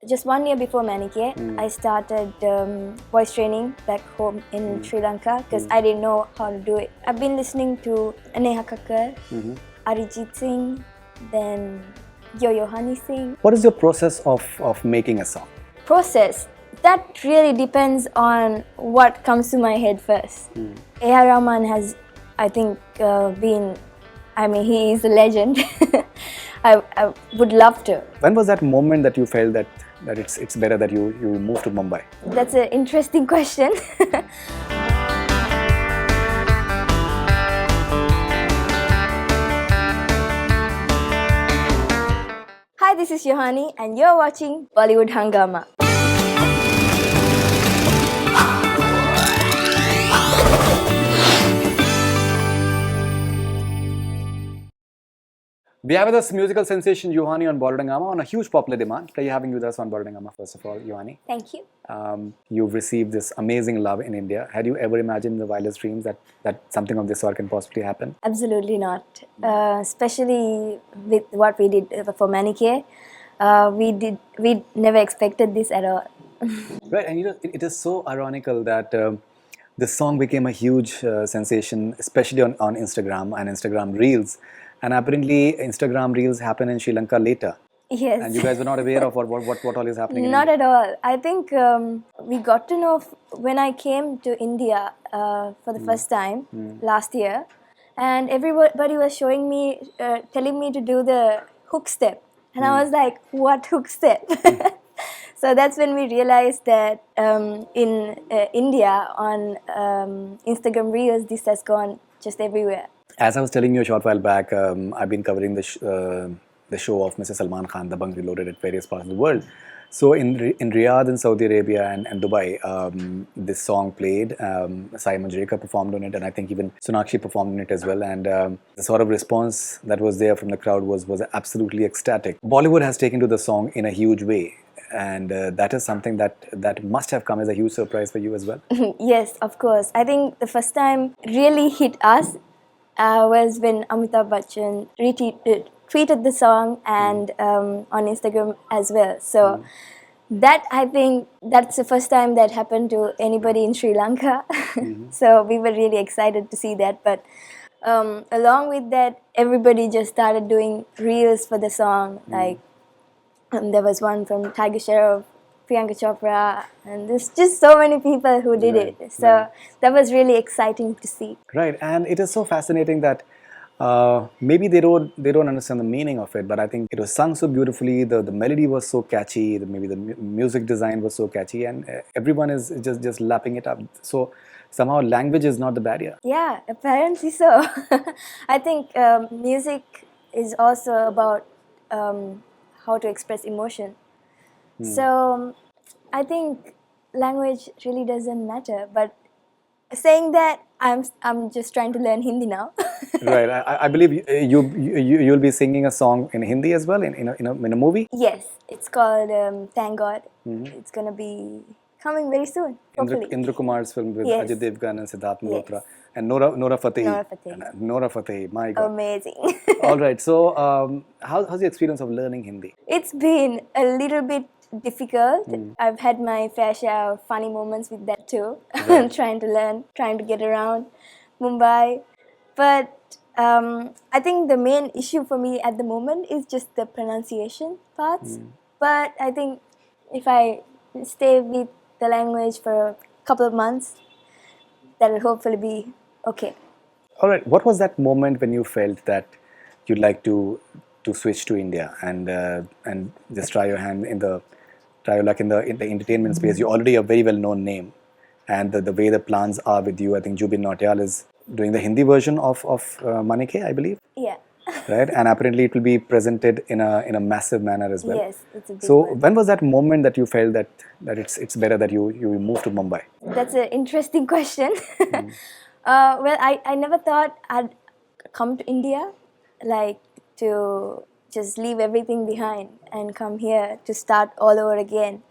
Just 1 year before Manike, I started voice training back home in Sri Lanka because I didn't know how to do it. I've been listening to Neha Kakkar, Arijit Singh, then Yohani sing. What is your process of making a song? Process, that really depends on what comes to my head first. A.R. Rahman has, I think, he is a legend. I would love to. When was that moment that you felt that it's better that you move to Mumbai? That's an interesting question. Hi, this is Yohani and you're watching Bollywood Hungama. We have with us musical sensation Yohani on Bollywood Hungama on a huge popular demand. Pleasure having you with us on Bollywood Hungama, first of all, Yohani. Thank you. You've received this amazing love in India. Had you ever imagined in the wildest dreams that something of this sort can possibly happen? Absolutely not. Especially with what we did for Manike. We never expected this at all. Right, and it is so ironical that this song became a huge sensation, especially on Instagram and Instagram Reels. And apparently, Instagram Reels happen in Sri Lanka later. Yes. And you guys were not aware of what all is happening in Not India. at all. I think we got to know when I came to India for the first time last year, and everybody was showing me, telling me to do the hook step, and I was like, "What hook step?" So that's when we realized that in India on Instagram Reels, this has gone just everywhere. As I was telling you a short while back, I've been covering the show of Mr. Salman Khan, The Bunk Reloaded, at various parts of the world. So in Riyadh in Saudi Arabia and Dubai, this song played. Sai Manjrekar performed on it, and I think even Sonakshi performed on it as well. And the sort of response that was there from the crowd was absolutely ecstatic. Bollywood has taken to the song in a huge way. And that is something that must have come as a huge surprise for you as well. Yes, of course. I think the first time really hit us was when Amitabh Bachchan tweeted the song and on Instagram as well. So that, I think that's the first time that happened to anybody in Sri Lanka. So we were really excited to see that. But along with that, everybody just started doing reels for the song. Like there was one from Tiger Shroff, Priyanka Chopra, and there's just so many people who did it. So that was really exciting to see. Right, and it is so fascinating that maybe they don't understand the meaning of it, but I think it was sung so beautifully. The melody was so catchy. Maybe the music design was so catchy, and everyone is just lapping it up. So somehow language is not the barrier. Yeah, apparently so. I think music is also about how to express emotion. So I think language really doesn't matter. But saying that, I'm just trying to learn Hindi now. Right, I believe you'll be singing a song in Hindi as well in a movie. Yes, it's called Thank God. It's gonna be coming very soon, hopefully. Indra Kumar's film with Yes. Ajay Devgan and Siddharth Malhotra. Yes. And Nora Fatehi. Nora Fatehi. Nora Fatehi, my God. Amazing. All right, so how's the experience of learning Hindi? It's been a little bit difficult. I've had my fair share of funny moments with that too. Trying to learn, trying to get around Mumbai. But I think the main issue for me at the moment is just the pronunciation parts. But I think if I stay with the language for a couple of months, that will hopefully be okay. All right, what was that moment when you felt that you'd like to switch to India and just try your luck in the entertainment space? You're already a very well-known name, and the way the plans are with you, I think Jubin Nautiyal is doing the Hindi version of Manike, I believe. Yeah. Right, and apparently it will be presented in a massive manner as well. Yes, it's a big So one. when was that moment that you felt that it's better that you move to Mumbai? That's an interesting question. Well, I never thought I'd come to India, like to just leave everything behind and come here to start all over again.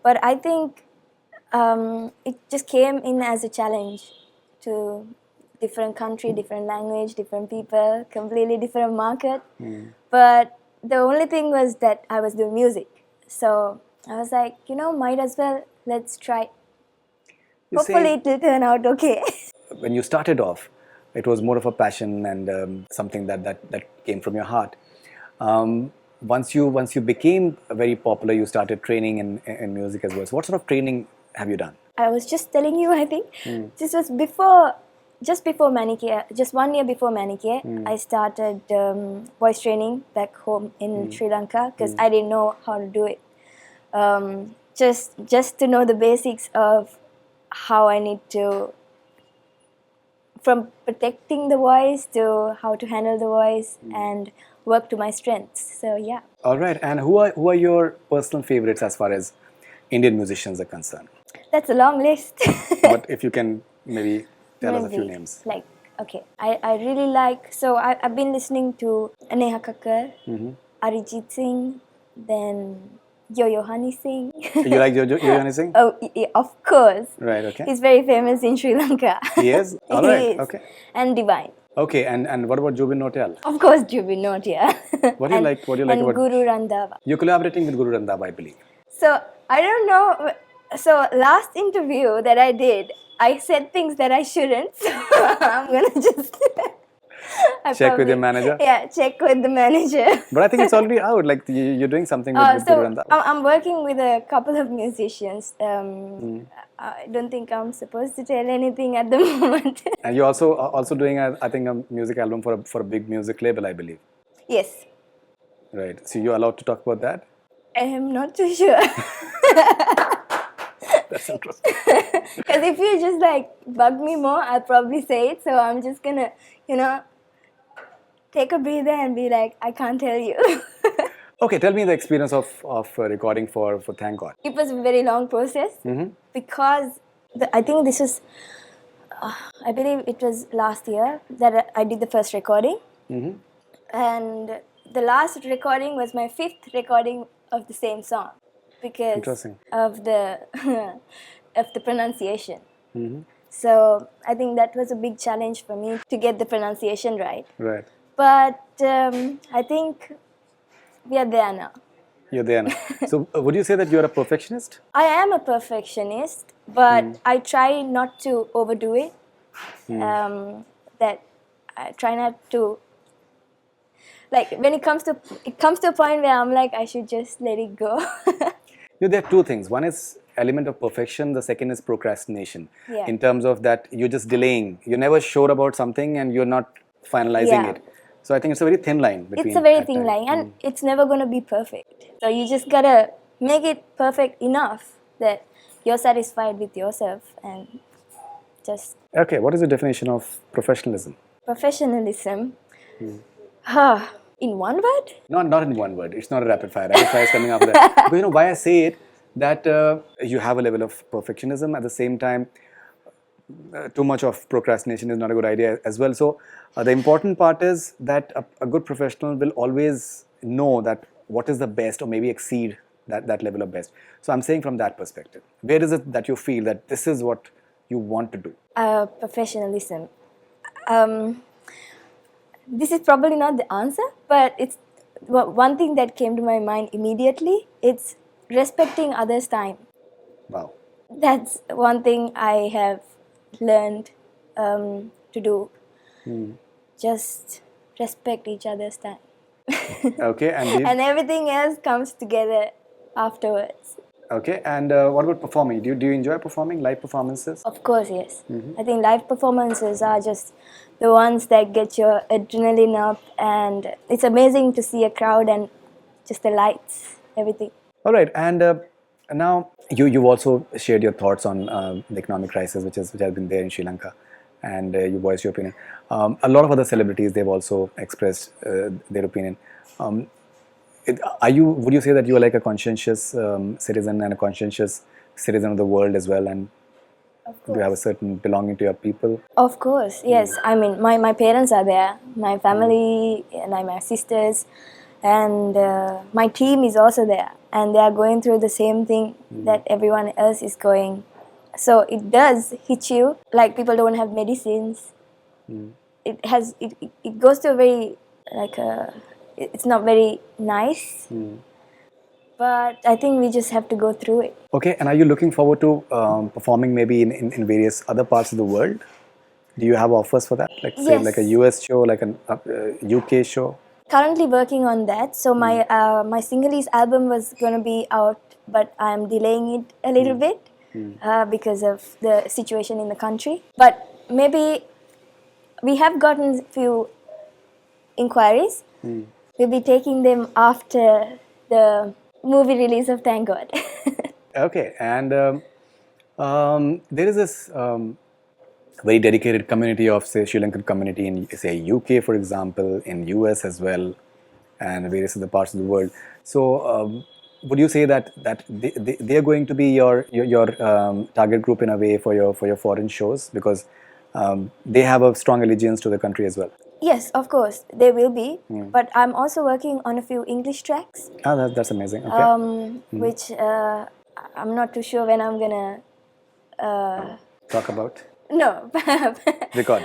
But I think it just came in as a challenge to different country, different language, different people, completely different market. But the only thing was that I was doing music. So I was like, might as well, let's try. You Hopefully say it will turn out okay. when you started off, it was more of a passion and something that came from your heart. Once you became very popular, you started training in music as well. So what sort of training have you done? I was just telling you, I think this was just before Manike, just 1 year before Manike, I started voice training back home in Sri Lanka because I didn't know how to do it. Just to know the basics of how I need to, from protecting the voice to how to handle the voice and work to my strengths. So yeah. All right, and who are your personal favorites as far as Indian musicians are concerned? That's a long list. But if you can maybe tell us a few Maybe. names. Like, okay, I really like, so I've been listening to Neha Kakkar, Arijit Singh, then Yohani Singh. You like Yohani Singh? Oh, of course. Right, okay. He's very famous in Sri Lanka. He is? All He right, is. okay. And Divine. Okay, and what about Jubin Nautiyal? Of course, Jubin Nautiyal. What do you like? What do you like and about Guru Randhava. You're collaborating with Guru Randhava, I believe. So, I don't know. So, last interview that I did, I said things that I shouldn't. So, I'm going to just... Check with your manager? Yeah, check with the manager. But I think it's already out. Like you're doing something with Guru Randhava. I'm working with a couple of musicians. I don't think I'm supposed to tell anything at the moment. And you're also doing, I think, a music album for a big music label, I believe. Yes. Right. So you're allowed to talk about that? I am not too sure. That's interesting. Because if you just like bug me more, I'll probably say it. So I'm just gonna, take a breather and be like, I can't tell you. Okay, tell me the experience of recording for Thank God. It was a very long process because I think this was, I believe it was last year that I did the first recording. And the last recording was my 5th recording of the same song because of the of the pronunciation. So I think that was a big challenge for me to get the pronunciation right. Right. But I think we are there now. You're there now. So would you say that you're a perfectionist? I am a perfectionist, but I try not to overdo it. That I try not to. Like when it comes to a point where I'm like, I should just let it go. There are two things. One is element of perfection. The second is procrastination. Yeah. In terms of that, you're just delaying. You're never sure about something and you're not finalizing it. So I think it's a very thin line between. It's a very thin line, and it's never going to be perfect. So you just gotta make it perfect enough that you're satisfied with yourself and just. Okay, what is the definition of professionalism? Professionalism. In one word? Not in one word. It's not a rapid fire. Rapid fire is coming after that. Because you know why I say it, that you have a level of perfectionism. At the same time, too much of procrastination is not a good idea as well. So the important part is that a good professional will always know that what is the best or maybe exceed that level of best. So I'm saying from that perspective, where is it that you feel that this is what you want to do? Professionalism. This is probably not the answer, but it's one thing that came to my mind immediately. It's respecting others' time. Wow. That's one thing I have learned to do. Just respect each other's time. Okay, and everything else comes together afterwards. Okay, and what about performing? Do you enjoy performing, live performances? Of course, yes. I think live performances are just the ones that get your adrenaline up, and it's amazing to see a crowd and just the lights, everything. All right, and now you've also shared your thoughts on the economic crisis which has been there in Sri Lanka, and you voiced your opinion. A lot of other celebrities, they've also expressed their opinion. Would you say that you are like a conscientious citizen and a conscientious citizen of the world as well, and do you have a certain belonging to your people? Of course, yes. I mean, my parents are there, my family, and my sisters, and my team is also there, and they are going through the same thing that everyone else is going. So it does hit you, like people don't have medicines. It goes to a very, like, it's not very nice. but I think we just have to go through it. Okay, and are you looking forward to performing maybe in various other parts of the world? Do you have offers for that? Like say like a Yes. US show, like a UK show? Currently working on that. So my single album was gonna be out, but I'm delaying it a little bit because of the situation in the country. But maybe we have gotten few inquiries. We'll be taking them after the movie release of Thank God. Okay, and there is this very dedicated community of say Sri Lankan community in say UK, for example, in US as well, and various other parts of the world. So, would you say that they are going to be your target group in a way for your foreign shows because they have a strong allegiance to the country as well? Yes, of course, they will be. But I'm also working on a few English tracks, Ah, that's amazing. Okay, which I'm not too sure when I'm gonna. talk about No, record.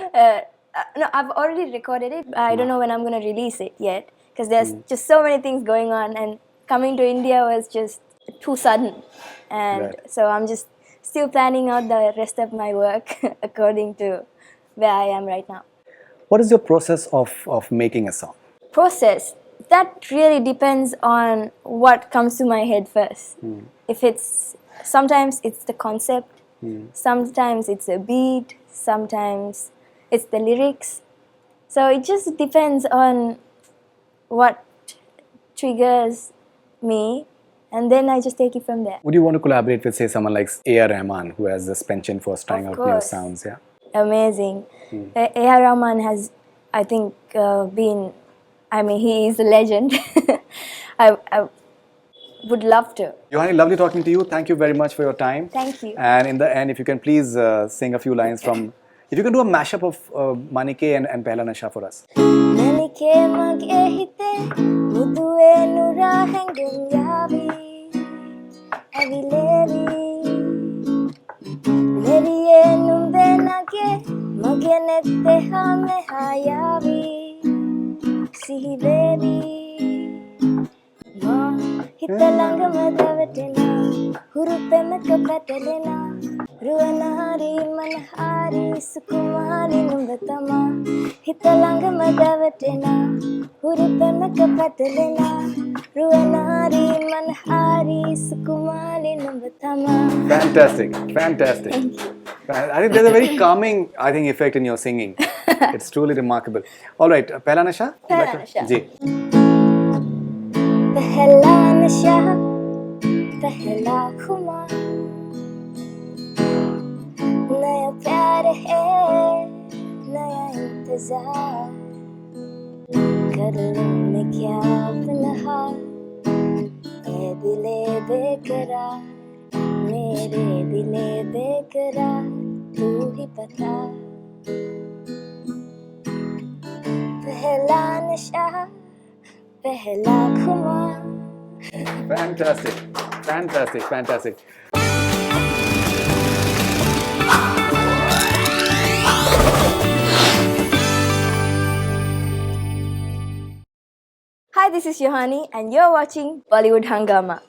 no, I've already recorded it. I don't know when I'm gonna release it yet because there's just so many things going on, and coming to India was just too sudden, and Right. so I'm just still planning out the rest of my work according to where I am right now. What is your process of making a song? Process, that really depends on what comes to my head first. If it's sometimes it's the concept, sometimes it's a beat, sometimes it's the lyrics. So it just depends on what triggers me, and then I just take it from there. Would you want to collaborate with say someone like A.R. Rahman who has this penchant for trying Of out new course. sounds? Yeah. Amazing. A.R. Rahman has, I think, been. I mean, he is a legend. I would love to. Yohani, lovely talking to you. Thank you very much for your time. Thank you. And in the end, if you can please sing a few lines from, if you can do a mashup of Manike and Pehla Nasha for us. Manike Mage Hithe, muduwe nura hengum yavi, avilevi, leriye numbe nage, mage nette hame hayavi, sihi baby. Hitalanggama davatena, hurupemaka patalena, ruanahari manahari sukumali numbatama. Hitalanggama davatena, hurupemaka patalena, ruanahari manahari sukumali numbatama. Fantastic, fantastic. I think there's a very calming, I think, effect in your singing. It's truly remarkable. All right, Pehla Nasha? Pehla Nasha. Ji. पहला नशा पहला खुमा नया प्यार है नया इंतजार कर लूं मैं क्या पनाहा ए दिले बेकरार मेरे दिले बेकरार तू ही बता पहला नशा पहला खुमा. Fantastic, fantastic, fantastic. Hi, this is Yohani, and you're watching Bollywood Hungama.